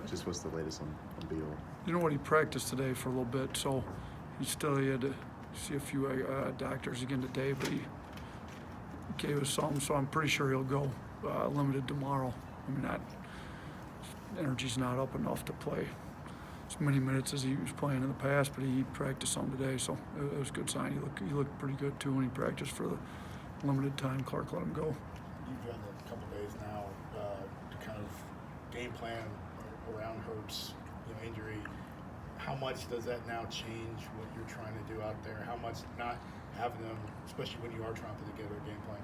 Just what's the latest on Beal? You know what? He practiced today for a little bit, so he had to see a few doctors again today, but he gave us some, so I'm pretty sure he'll go limited tomorrow. I mean, energy's not up enough to play as many minutes as he was playing in the past, but he practiced some today, so it was a good sign. He looked pretty good too when he practiced for the limited time. Clark let him go. You've done a couple of days now to kind of game plan around Herb's injury. How much does that now change what you're trying to do out there? How much not having them, especially when you are trying to put together a game plan?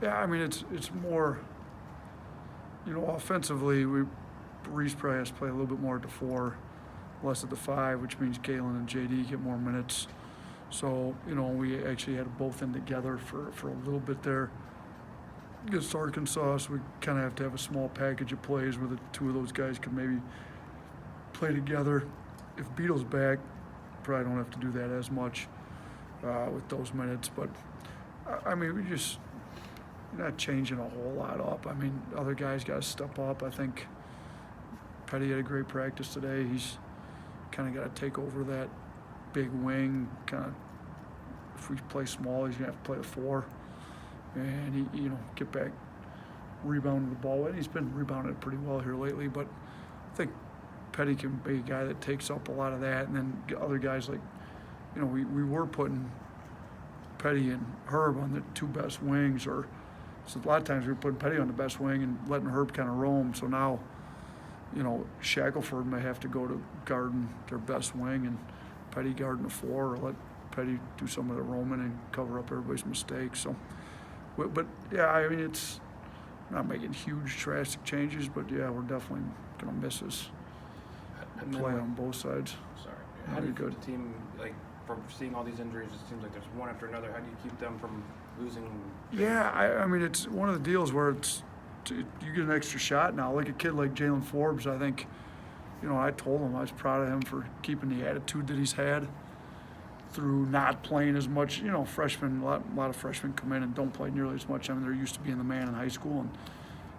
Yeah, I mean, it's more, offensively, Reese probably has to play a little bit more at the 4, less at the 5, which means Galen and JD get more minutes. So, we actually had both in together for a little bit there against Arkansas, so we kind of have to have a small package of plays where the two of those guys can maybe play together. If Beadle's back, probably don't have to do that as much with those minutes. But, I mean, we're not changing a whole lot up. I mean, other guys got to step up. I think Petty had a great practice today. He's kind of got to take over that big wing. Kind of, if we play small, he's going to have to play the 4. And he, get back, rebounding the ball. And he's been rebounding it pretty well here lately. But I think Petty can be a guy that takes up a lot of that. And then other guys like, we were putting Petty and Herb on the 2 best wings. So a lot of times we were putting Petty on the best wing and letting Herb kind of roam. So now, Shackelford may have to go to guarding their best wing and Petty guarding the 4, or let Petty do some of the roaming and cover up everybody's mistakes. So, but yeah, I mean, it's not making huge drastic changes, but yeah, we're definitely going to miss his play on both sides. Sorry. How do you keep the team, from seeing all these injuries, it seems like there's one after another. How do you keep them from losing? Yeah, I mean, it's one of the deals where you get an extra shot now. Like a kid like Jaylen Forbes, I think, I told him I was proud of him for keeping the attitude that he's had through not playing as much. Freshmen, a lot of freshmen come in and don't play nearly as much. I mean, they're used to being the man in high school, and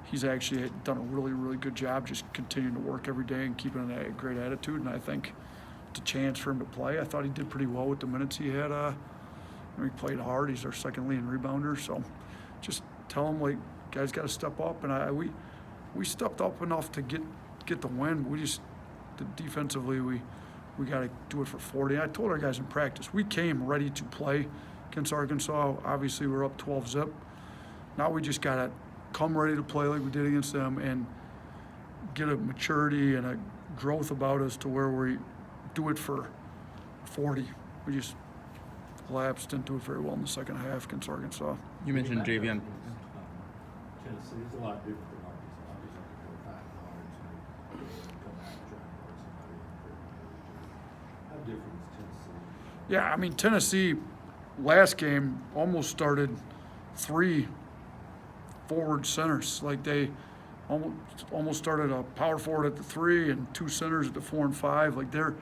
he's actually done a really, really good job just continuing to work every day and keeping a great attitude. And I think it's a chance for him to play. I thought he did pretty well with the minutes he had. He played hard. He's our second leading rebounder. So just tell him, guys got to step up. And we stepped up enough to get the win. Defensively, we got to do it for 40. I told our guys in practice, we came ready to play against Arkansas. Obviously, we're up 12-zip. Now we just got to come ready to play like we did against them and get a maturity and a growth about us to where we do it for 40. We just lapsed, didn't do it very well in the second half against Arkansas. You mentioned Jaylen. Tennessee is a lot different than Arkansas. Arkansas can go 5 yards and come back and try and guard somebody. How different is Tennessee? Yeah, I mean, Tennessee last game almost started 3 forward centers. They almost started a power forward at the 3 and 2 centers at the 4 and 5. They're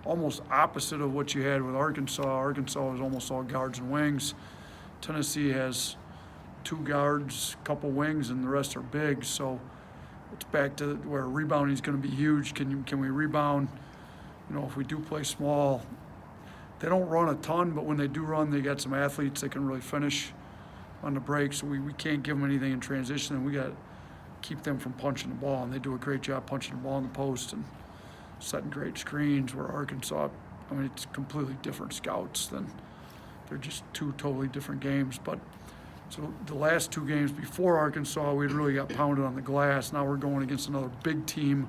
almost opposite of what you had with Arkansas. Arkansas was almost all guards and wings. Tennessee has 2 guards, a couple wings, and the rest are big. So it's back to where rebounding is going to be huge. Can we rebound? If we do play small, they don't run a ton, but when they do run, they got some athletes that can really finish on the break. So we can't give them anything in transition, and we got to keep them from punching the ball. And they do a great job punching the ball in the post and setting great screens. Where Arkansas, I mean, it's completely different scouts. They're just 2 totally different games. But so the last 2 games before Arkansas, we'd really got pounded on the glass. Now we're going against another big team,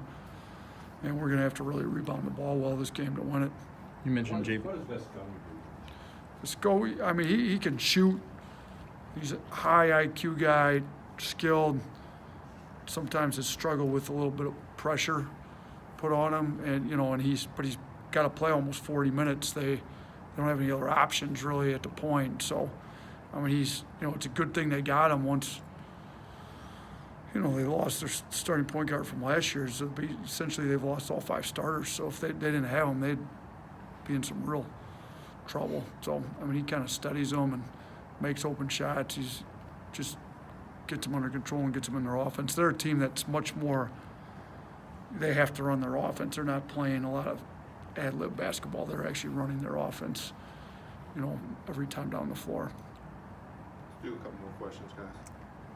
and we're going to have to really rebound the ball well this game to win it. You mentioned Jay. What does Vescovi do? Vescovi, I mean, he can shoot. He's a high IQ guy, skilled. Sometimes has struggled with a little bit of pressure put on him, and he's got to play almost 40 minutes. They don't have any other options really at the point. So, I mean, it's a good thing they got him once. They lost their starting point guard from last year. So essentially, they've lost all 5 starters. So if they didn't have him, they'd be in some real trouble. So, I mean, he kind of studies them and makes open shots. He's just gets them under control and gets them in their offense. They're a team that's much more, they have to run their offense. They're not playing a lot of ad-lib basketball. They're actually running their offense, every time down the floor. Let's do a couple more questions, guys.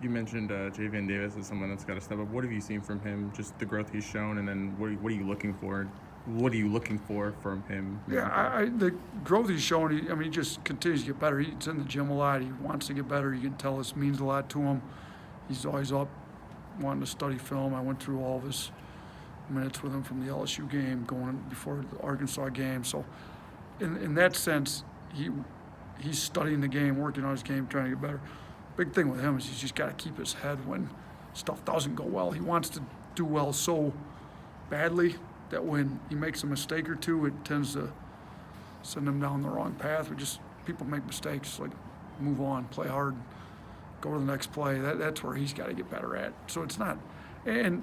You mentioned Jaylen Diaz as someone that's got to step up. What have you seen from him? Just the growth he's shown, and then what are you looking for? What are you looking for from him? Yeah, the growth he's showing, he just continues to get better. He's in the gym a lot. He wants to get better. You can tell this means a lot to him. He's always up wanting to study film. I went through all of his minutes with him from the LSU game, going before the Arkansas game. So in that sense, he's studying the game, working on his game, trying to get better. Big thing with him is he's just got to keep his head when stuff doesn't go well. He wants to do well so badly that when he makes a mistake or two, it tends to send him down the wrong path. People make mistakes, like move on, play hard, go to the next play. That's where he's got to get better at. So it's not, and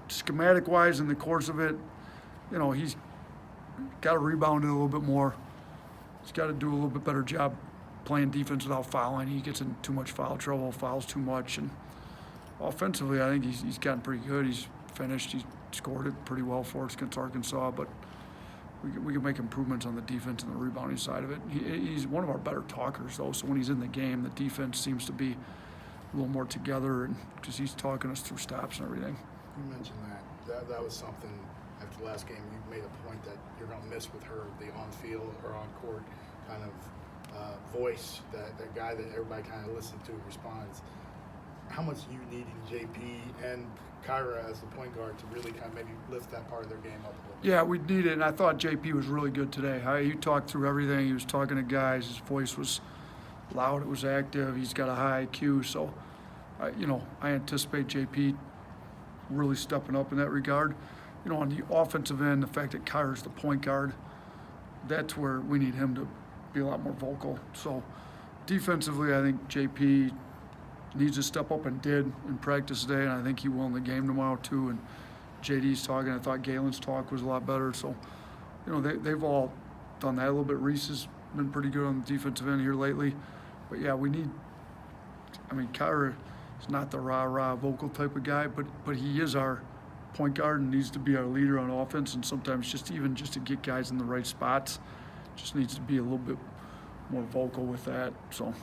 schematic-wise in the course of it, he's got to rebound it a little bit more. He's got to do a little bit better job playing defense without fouling. He gets in too much foul trouble, fouls too much, and offensively, I think he's gotten pretty good. He's finished. He's scored it pretty well for us against Arkansas, but we can make improvements on the defense and the rebounding side of it. He's one of our better talkers, though, so when he's in the game, the defense seems to be a little more together, and because he's talking us through stops and everything. You mentioned that was something after the last game. You made a point that you're going to miss with her, the on-field or on-court kind of voice, that guy that everybody kind of listens to and responds. How much you needing JP and Kyra as the point guard to really kind of maybe lift that part of their game up a little bit? Yeah, we need it, and I thought JP was really good today. He talked through everything. He was talking to guys. His voice was loud. It was active. He's got a high IQ. So, I anticipate JP really stepping up in that regard. On the offensive end, the fact that Kyra's the point guard, that's where we need him to be a lot more vocal. So, defensively, I think JP needs to step up and did in practice today, and I think he will in the game tomorrow too. And JD's talking. I thought Galen's talk was a lot better. So, they've all done that a little bit. Reese has been pretty good on the defensive end here lately. But yeah, Kyra is not the rah-rah vocal type of guy, but he is our point guard and needs to be our leader on offense. And sometimes just to get guys in the right spots, just needs to be a little bit more vocal with that. So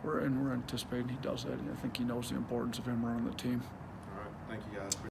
we're anticipating he does that. And I think he knows the importance of him running the team. All right. Thank you, guys.